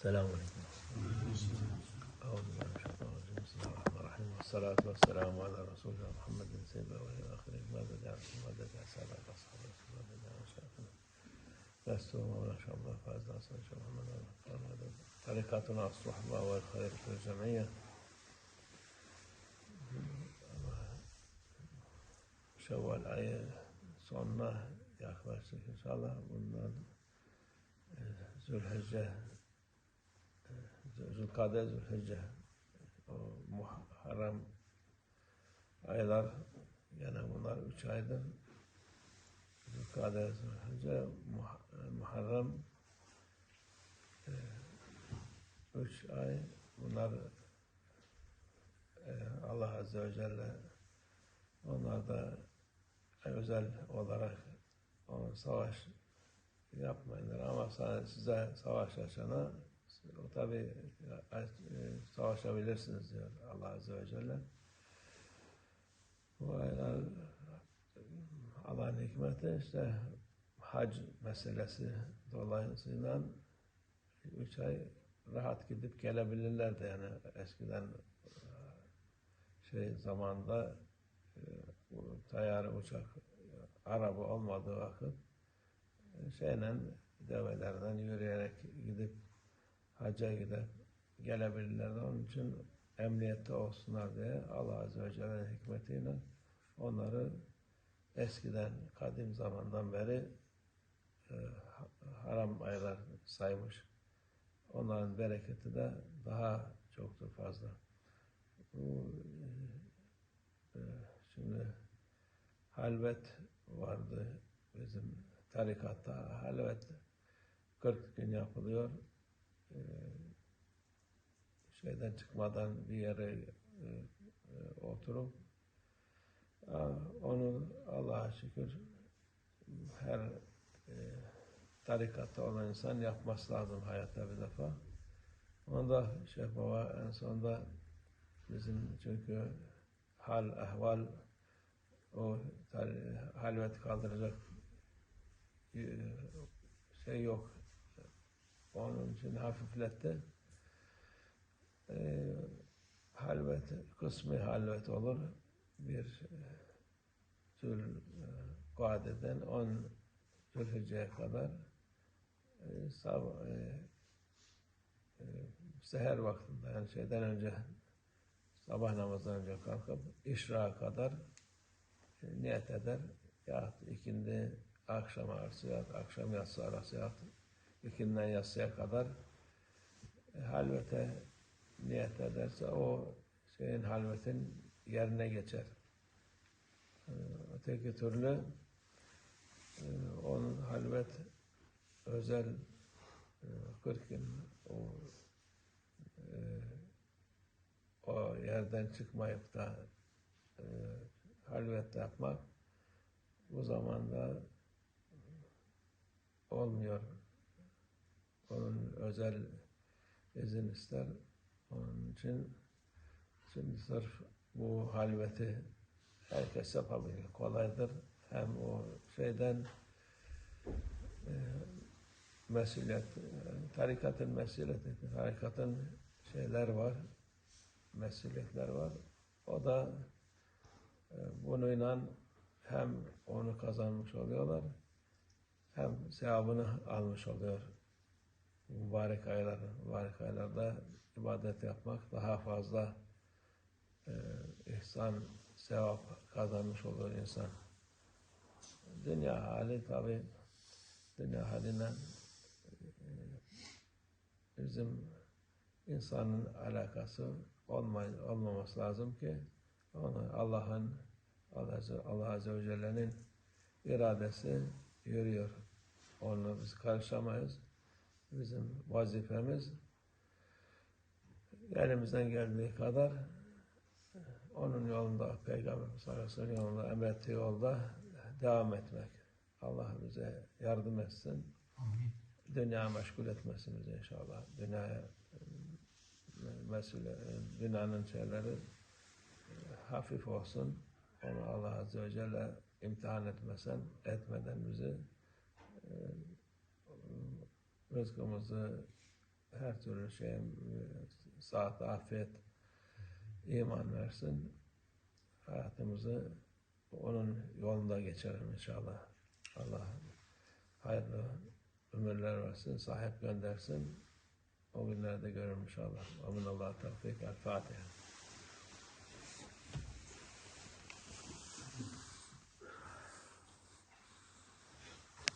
Selamun Aleyküm. Euzubillahimineşşeytanirracim. Bismillahirrahmanirrahim. Vessalatu vesselamu ala Resulina Muhammedin seyyidil evvelin ve ahirin. Mâdede yâsîn, mâdede sâdâk ashâb Resulullah ve şerefine. Resulullah ve neşâbâ fâzdan sanşâ Muhammed'e. Tarikatuna as-suhbâ ve hayretül cemiyye. Şevval ayı sonuna yaklaştık inşallah. Bundan Zülhicce, Zülkade, Zülhicce, o Muharrem aylar, yani bunlar 3 aydır. Zülkade, Zülhicce, Muharrem 3 ay. Bunlar Allah Azze ve Celle onlar da özel olarak savaş yapmayınlar ama size savaş açana o tabi savaşabilirsiniz diyor Allah Azze ve Celle. Bu aylar Allah'ın hikmeti işte hac meselesi dolayısıyla 3 ay rahat gidip gelebilirlerdi. Yani eskiden zamanda tayyare, uçak, araba olmadığı vakit develerden yürüyerek gidip hacca gidip gelebilirlerdi. Onun için emniyette olsunlar diye Allah Azze ve Celle'nin hikmetiyle onları eskiden, kadim zamandan beri haram aylar saymış. Onların bereketi de daha çoktur, fazla. Şimdi halvet vardı bizim tarikatta. Halvet 40 gün yapılıyor. Şeyden çıkmadan bir yere oturup onu Allah'a şükür her tarikatta olan insan yapması lazım hayatta bir defa. Onda Şeyh Baba en sonunda bizim çünkü hal, ehval o halvet kaldıracak yok. Onun için hafifletti. Halvet, kısmi halvet olur. Bir Zülkade'den 10 Zülhicce'ye kadar seher vaktinde, yani şeyden önce, sabah namazından önce kalkıp işrağa kadar niyet eder. Yahut ikindi akşam arası yahut akşam yatsı arası yahut ikinden yatsıya kadar halvete niyet ederse o halvetin yerine geçer. Öteki türlü onun halvet özel 40 gün o yerden çıkmayıp da halvet yapmak bu zamanda olmuyor. Onun özel izin ister. Onun için şimdi sırf bu halveti herkes yapabilir. Kolaydır. Hem o mesuliyet, tarikatın mesuliyeti, tarikatın var, mesuliyetler var. O da bununla hem onu kazanmış oluyorlar, hem sevabını almış oluyor. Mübarek aylarda ibadet yapmak daha fazla ihsan, sevap kazanmış olur insan. Dünya hali tabi, dünya halinden bizim insanın alakası olmaması lazım ki Allah Azze ve Celle'nin iradesi yürüyor. Onu biz karışamayız. Bizim vazifemiz elimizden geldiği kadar onun yolunda, Peygamber sallallahu aleyhi ve sellem yolunda, emrettiği yolda devam etmek. Allah bize yardım etsin. Amin. Dünya meşgul etmesin bizi inşallah. Dünyanın şeyleri hafif olsun. Onu Allah Azze ve Celle imtihan etmeden bizi rızkımızı her türlü sıhhat, afiyet, iman versin. Hayatımızı onun yolunda geçelim inşallah. Allah hayırlı ömürler versin, sahip göndersin. O günlerde görürüm inşallah. Amin. Allah tevfik. El Fatiha.